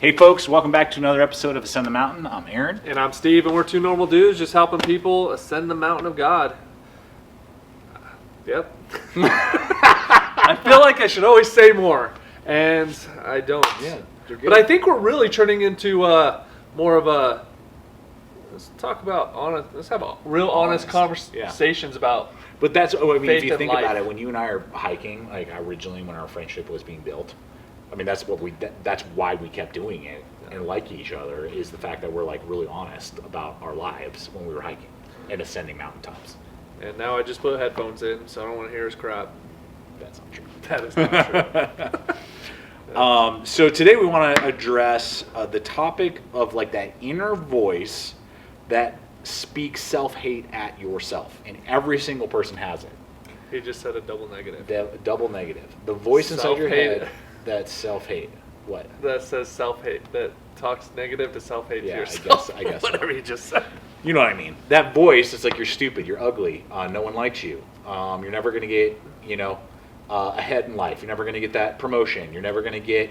Hey folks, welcome back to another episode of Ascend the Mountain. I'm Aaron. And I'm Steve, and we're two normal dudes just helping people ascend the mountain of God. Yep. I feel like I should always say more, and I don't. Yeah, you're good. But I think we're really turning into more of a, let's have real honest conversations about. But that's, I mean, if you faith think and about life. it, when you and I are hiking, like originally when our friendship was being built, I mean, that's why we kept doing it and like each other, is the fact that we're like really honest about our lives when we were hiking and ascending mountaintops. And now I just put headphones in, so I don't want to hear his crap. That's not true. That is not true. So today we want to address the topic of like that inner voice that speaks self-hate at yourself, and every single person has it. He just said a double negative. Double negative. The voice inside your Self-hate. head that's self-hate. What? That says self-hate, that talks negative to self-hate to Yeah, yourself. I guess so. Whatever you just said. You know what I mean? That voice, it's like you're stupid, you're ugly, no one likes you. You're never going to get, ahead in life. You're never going to get that promotion. You're never going to get,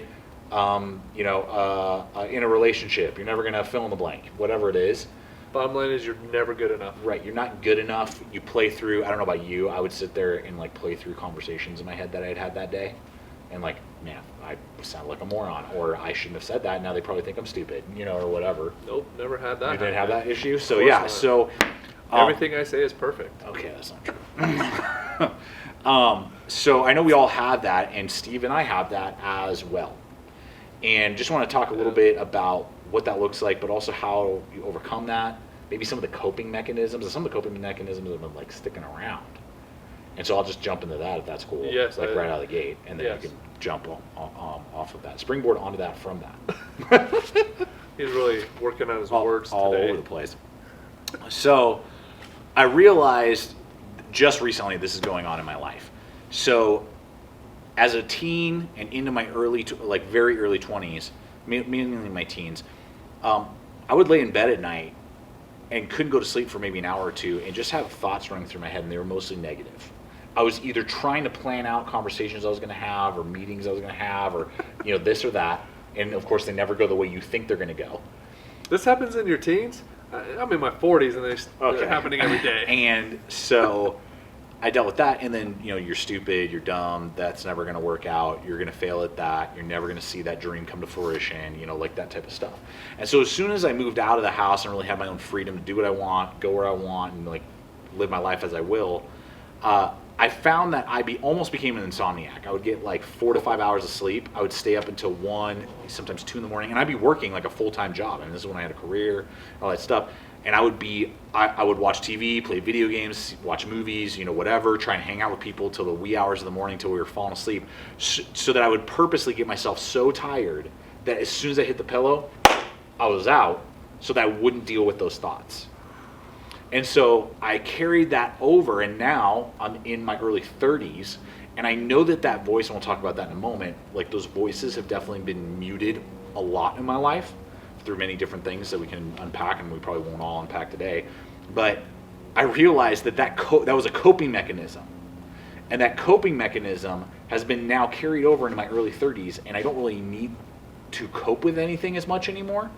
in a relationship. You're never going to fill in the blank, whatever it is. Bottom line is you're never good enough. Right, you're not good enough. You play through, I don't know about you, I would sit there and like play through conversations in my head that I'd had that day. And like, man, I sound like a moron, or I shouldn't have said that. Now they probably think I'm stupid, or whatever. Nope, never had that. You didn't have that issue? So course yeah, not. so... Everything I say is perfect. Okay, that's not true. So I know we all have that, and Steve and I have that as well. And just want to talk a little bit about what that looks like, but also how you overcome that. Maybe some of the coping mechanisms, and some of the coping mechanisms have been like sticking around. And so I'll just jump into that if that's cool. Yes, right out of the gate, and then yes. you can jump off of that, springboard onto that from that. He's really working on his words all today. over the place. So I realized just recently this is going on in my life. So as a teen and into my very early 20s, mainly my teens, I would lay in bed at night and couldn't go to sleep for maybe an hour or two and just have thoughts running through my head, and they were mostly negative. I was either trying to plan out conversations I was going to have, or meetings I was going to have, or this or that, and of course they never go the way you think they're going to go. This happens in your teens? I'm in my 40s, and they're happening every day. And so I dealt with that, and then you're stupid, you're dumb, that's never going to work out, you're going to fail at that, you're never going to see that dream come to fruition, like that type of stuff. And so as soon as I moved out of the house and really had my own freedom to do what I want, go where I want, and like live my life as I will, I found that I almost became an insomniac. I would get like 4 to 5 hours of sleep. I would stay up until 1, sometimes 2 in the morning, and I'd be working like a full-time job. And this is when I had a career, all that stuff. And I would watch TV, play video games, watch movies, whatever, try and hang out with people till the wee hours of the morning till we were falling asleep, so that I would purposely get myself so tired that as soon as I hit the pillow, I was out, so that I wouldn't deal with those thoughts. And so I carried that over, and now I'm in my early 30s, and I know that voice, and we'll talk about that in a moment, like those voices have definitely been muted a lot in my life through many different things that we can unpack, and we probably won't all unpack today. But I realized that was a coping mechanism. And that coping mechanism has been now carried over into my early 30s, and I don't really need to cope with anything as much anymore.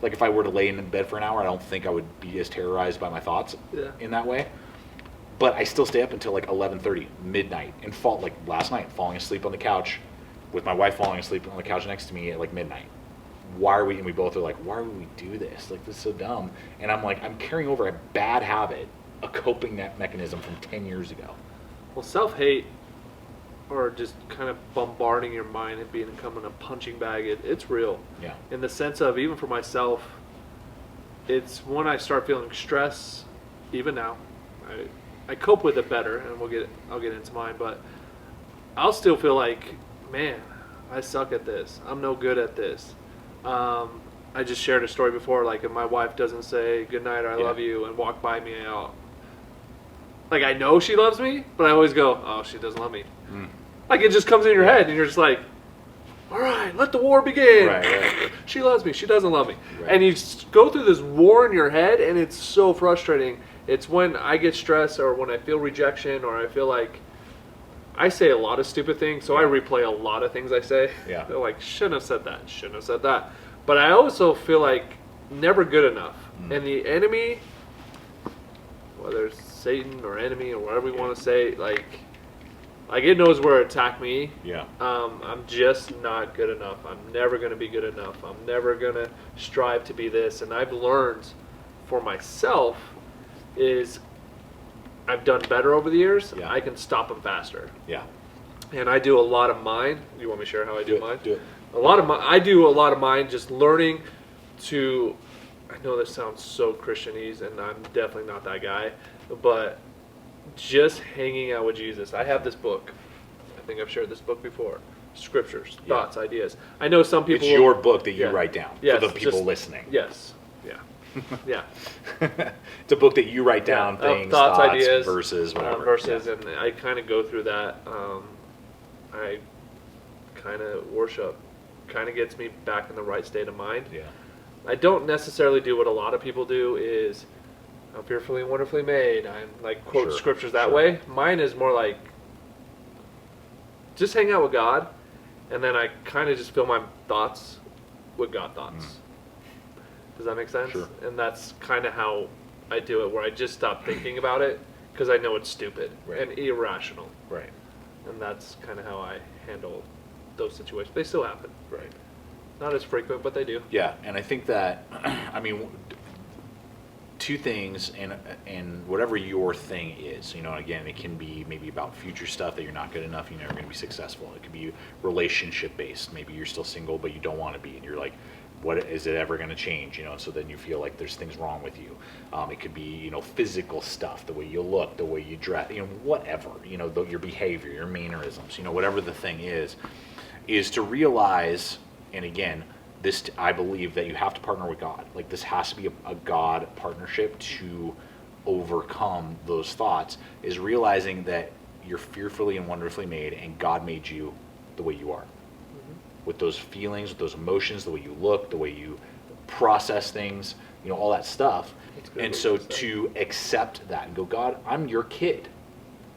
Like if I were to lay in bed for an hour, I don't think I would be as terrorized by my thoughts in that way. But I still stay up until like 11:30, midnight, and like last night, falling asleep on the couch with my wife falling asleep on the couch next to me at like midnight. And we both are like, why would we do this? Like, this is so dumb. And I'm like, I'm carrying over a bad habit, a coping mechanism from 10 years ago. Well, self-hate, or just kind of bombarding your mind and becoming a punching bag, it's real. Yeah. In the sense of, even for myself, it's when I start feeling stress, even now, I cope with it better, and I'll get into mine, but I'll still feel like, man, I suck at this. I'm no good at this. I just shared a story before, like if my wife doesn't say good night or I love you and walk by me, like I know she loves me, but I always go, oh, she doesn't love me. Like it just comes in your head, and you're just like, all right, let the war begin. Right. She loves me, she doesn't love me. Right. And you go through this war in your head, and it's so frustrating. It's when I get stressed, or when I feel rejection, or I feel like I say a lot of stupid things, so I replay a lot of things I say. Yeah. They're like, shouldn't have said that, shouldn't have said that. But I also feel like never good enough. And the enemy, whether it's Satan or enemy or whatever you want to say, like it knows where to attack me. Yeah. I'm just not good enough. I'm never going to be good enough. I'm never going to strive to be this. And I've learned for myself is I've done better over the years. Yeah. I can stop them faster. Yeah. And I do a lot of mine. You want me to share how I do mine? Do it. I do a lot of mine just learning to, I know this sounds so Christianese and I'm definitely not that guy, but just hanging out with Jesus. I have this book. I think I've shared this book before. Scriptures, Yeah. thoughts, ideas. I know some people. It's your book that you Yeah. write down Yes, for the people just- listening. Yes. Yeah. Yeah. It's a book that you write down things, thoughts, ideas, verses, whatever. verses, Yeah. and I kind of go through that. I kind of worship. Kind of gets me back in the right state of mind. Yeah. I don't necessarily do what a lot of people do is I'm fearfully and wonderfully made. I'm like quote Sure, scriptures that sure. way. Mine is more like just hang out with God, and then I kind of just fill my thoughts with God thoughts. Does that make sense? Sure. And that's kind of how I do it, where I just stop thinking about it because I know it's stupid Right. and irrational, Right. and that's kind of how I handle those situations. They still happen. Right. Not as frequent, but they do. Yeah, and I think that, I mean, two things, and whatever your thing is, again, it can be maybe about future stuff that you're not good enough, you're never going to be successful. It could be relationship based. Maybe you're still single, but you don't want to be, and you're like, what is it ever going to change? And so then you feel like there's things wrong with you. It could be, physical stuff, the way you look, the way you dress, whatever, your behavior, your mannerisms, whatever the thing is to realize, and again, I believe that you have to partner with God. Like this has to be a God partnership to overcome those thoughts, is realizing that you're fearfully and wonderfully made and God made you the way you are. With those feelings, with those emotions, the way you look, the way you process things, all that stuff. That's a good And way so to say it. to accept that and go, God, I'm your kid.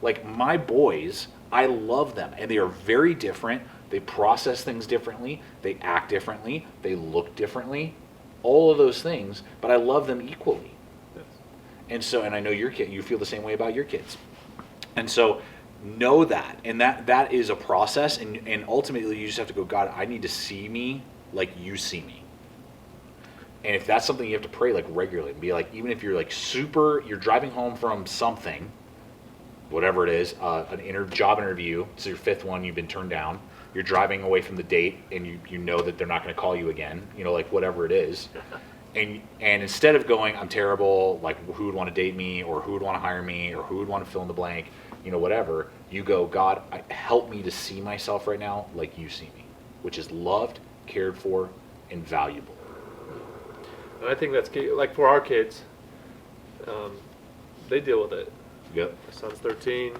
Like my boys, I love them and they are very different. They process things differently. They act differently. They look differently. All of those things, but I love them equally. Yes. And so, and I know your kid, you feel the same way about your kids. And so know that, and that is a process, and ultimately you just have to go, God, I need to see me like you see me. And if that's something you have to pray like regularly, and be like, even if you're like you're driving home from something, whatever it is, job interview, so your fifth one, you've been turned down, you're driving away from the date, and you know that they're not going to call you again, like whatever it is. And instead of going, I'm terrible, like who would want to date me, or who would want to hire me, or who would want to fill in the blank, whatever, you go, God, help me to see myself right now like you see me, which is loved, cared for, and valuable. And I think that's key. Like for our kids, they deal with it. Yep. My son's 13.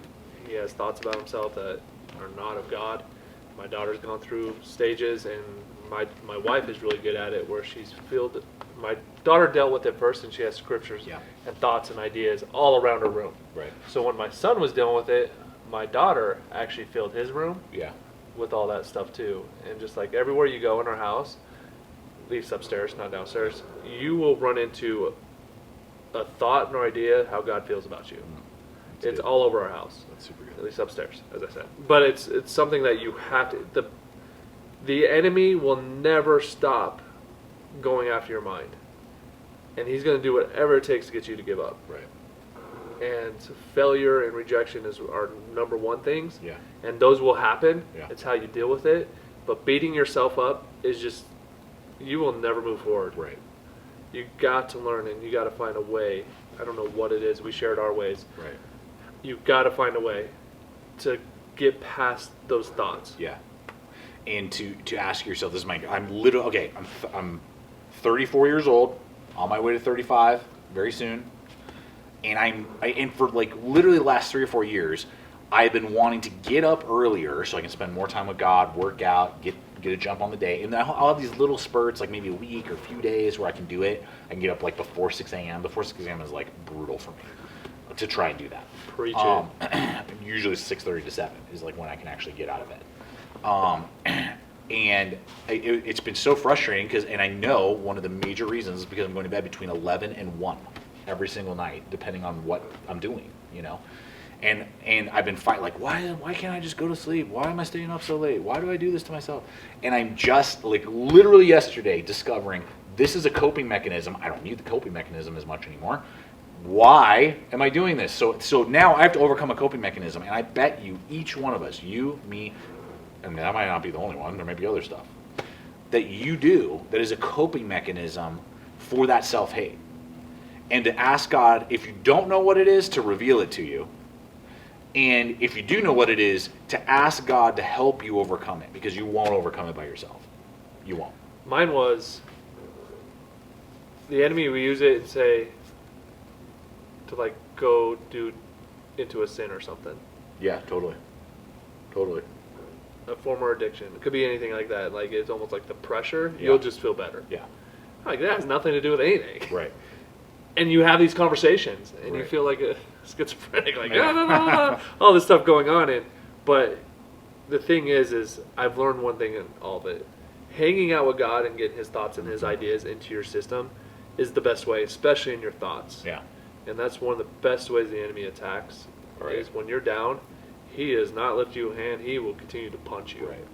He has thoughts about himself that are not of God. My daughter's gone through stages, and my wife is really good at it, where she's filled. My daughter dealt with it first, and she has scriptures Yeah. and thoughts and ideas all around her room. Right. So when my son was dealing with it, my daughter actually filled his room Yeah. with all that stuff too. And just like everywhere you go in our house, leaves upstairs, not downstairs, you will run into a thought or idea how God feels about you. That's It's good. all over our house, That's super at good. least upstairs, as I said. But it's something that you have to. The enemy will never stop going after your mind, and he's going to do whatever it takes to get you to give up. Right. And failure and rejection is our number one things. Yeah. And those will happen. Yeah. It's how you deal with it. But beating yourself up is just, you will never move forward. Right. You got to learn, and you got to find a way. I don't know what it is. We shared our ways. Right. You got to find a way to get past those thoughts. Yeah. And to ask yourself, I'm 34 years old, on my way to 35 very soon. And and for like literally the last 3 or 4 years, I've been wanting to get up earlier so I can spend more time with God, work out, get a jump on the day. And I'll have these little spurts, like maybe a week or a few days where I can do it. I can get up like before 6 a.m. Before 6 a.m. is like brutal for me to try and do that. Preach it. Usually 6:30 to 7 is like when I can actually get out of bed. And it's been so frustrating and I know one of the major reasons is because I'm going to bed between 11 and 1 every single night, depending on what I'm doing, you know. And I've been fighting, like, why can't I just go to sleep? Why am I staying up so late? Why do I do this to myself? And I'm just, like, literally yesterday discovering this is a coping mechanism. I don't need the coping mechanism as much anymore. Why am I doing this? So now I have to overcome a coping mechanism, and I bet you, each one of us, you, me, and that might not be the only one, there may be other stuff, that you do that is a coping mechanism for that self-hate. And to ask God, if you don't know what it is, to reveal it to you. And if you do know what it is, to ask God to help you overcome it, because you won't overcome it by yourself. You won't. Mine was, the enemy, we use it and say, to like go do into a sin or something. Yeah, totally. Totally. A former addiction. It could be anything like that. Like, it's almost like the pressure. Yeah. You'll just feel better. Yeah. Like, that has nothing to do with anything. Right. And you have these conversations, and you Right. feel like a schizophrenic, like, Yeah. no, all this stuff going on. But the thing is I've learned one thing in all of it. Hanging out with God and getting His thoughts and His ideas into your system is the best way, especially in your thoughts. Yeah. And that's one of the best ways the enemy attacks. Right. Is when you're down, he does not lift you a hand. He will continue to punch you. Right.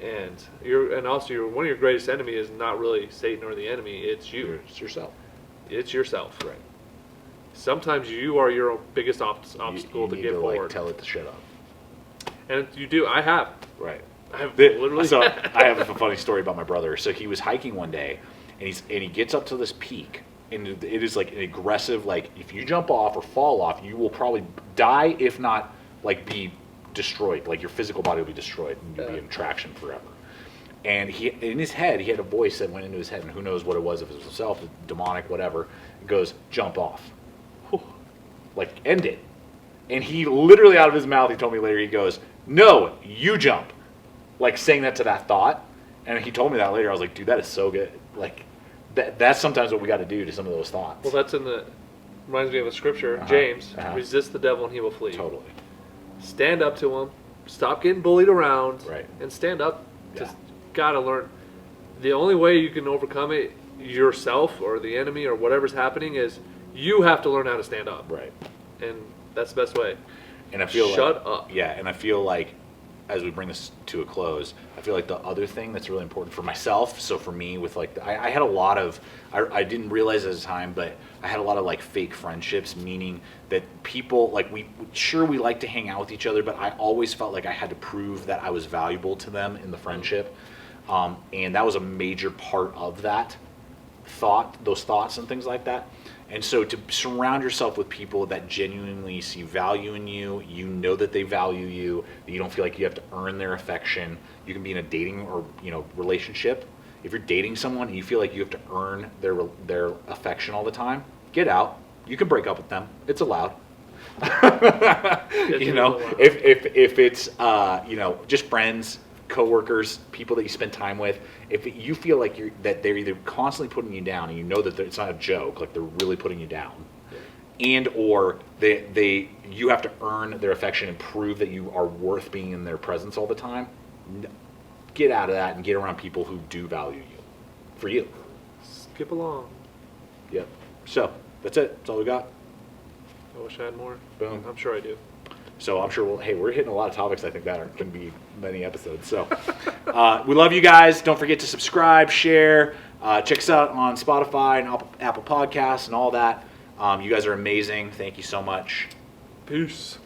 And also one of your greatest enemy is not really Satan or the enemy. It's you. It's yourself. It's yourself. Right. Sometimes you are your own biggest obstacle you to need get to, forward. like, tell it to shut up. And you do. I have. Right. I have literally. So I have a funny story about my brother. So he was hiking one day, and he gets up to this peak, and it is like an aggressive, like, if you jump off or fall off, you will probably die, if not like be destroyed. Like, your physical body will be destroyed, and you'll be in traction forever. And in his head, he had a voice that went into his head, and who knows what it was, if it was himself, demonic, whatever. It goes, jump off. Like, end it. And he literally, out of his mouth, he told me later, he goes, no, you jump. Like, saying that to that thought. And he told me that later. I was like, dude, that is so good. Like, that's sometimes what we got to do to some of those thoughts. Well, that's reminds me of a scripture, Uh-huh. James. Uh-huh. Resist the devil and he will flee. Totally. Stand up to him. Stop getting bullied around. Right. And stand up. Yeah. Just gotta learn. The only way you can overcome it yourself or the enemy or whatever's happening is you have to learn how to stand up. Right. And that's the best way. And I feel Shut up. Yeah, and I feel like, as we bring this to a close, I feel like the other thing that's really important for myself, so for me, with like, I had a lot of, I didn't realize at the time, but I had a lot of like fake friendships, meaning that people, like, we like to hang out with each other, but I always felt like I had to prove that I was valuable to them in the friendship. And that was a major part of that those thoughts and things like that. And so to surround yourself with people that genuinely see value in you, you know that they value you, that you don't feel like you have to earn their affection. You can be in a dating or, relationship. If you're dating someone and you feel like you have to earn their affection all the time, get out. You can break up with them. It's allowed. If it's just friends, coworkers, people that you spend time with, if you feel like that they're either constantly putting you down, and you know that it's not a joke, like they're really putting you down, and or you have to earn their affection and prove that you are worth being in their presence all the time, get out of that and get around people who do value you, for you. Skip along. Yep. So that's it. That's all we got. I wish I had more. Boom. I'm sure I do. So I'm sure we're hitting a lot of topics, I think, that can be many episodes. So we love you guys. Don't forget to subscribe, share, check us out on Spotify and Apple Podcasts and all that. You guys are amazing. Thank you so much. Peace.